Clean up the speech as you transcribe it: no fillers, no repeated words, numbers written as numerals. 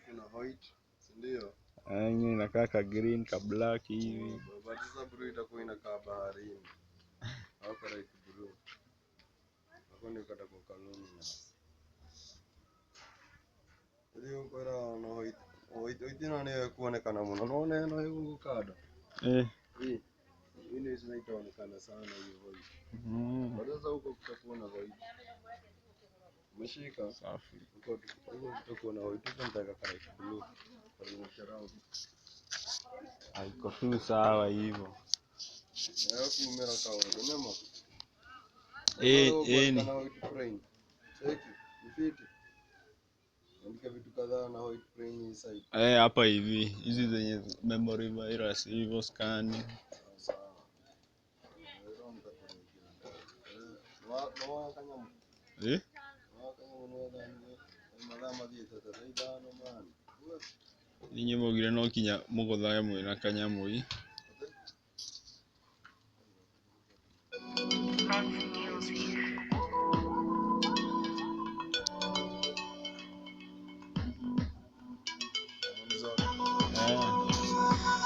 kuna white, ndio. Yenyewe inakaa ka green ka black hivi. But sasa blue itakuwa inakaa baharini. Au like blue. Hapo ni kata kwa kaloni. Ndio kwa na white na kuonekana mno. Unaona eno hiyo kada. Hii zinaonekana sana hiyo white. Baada sasa huko kutakuwa na white. Umeshika safi. Huko kutakuwa na white tunataka kale blue. Kwa hiyo sharau. Haiko tu sawa hivyo. Hapo umera kawa nyama. Ni Kana white print. Cheki, Graffiti. Andika vitu kadhaa na white print inside. Hapa hivi. Hizi zenye memory virus hivyo scan. Sawa. Wa kanyamu. Wa kanyamu na malama dia tata idano man. Ninyi mogire no kinya mugothage mwina kanyamui. Music.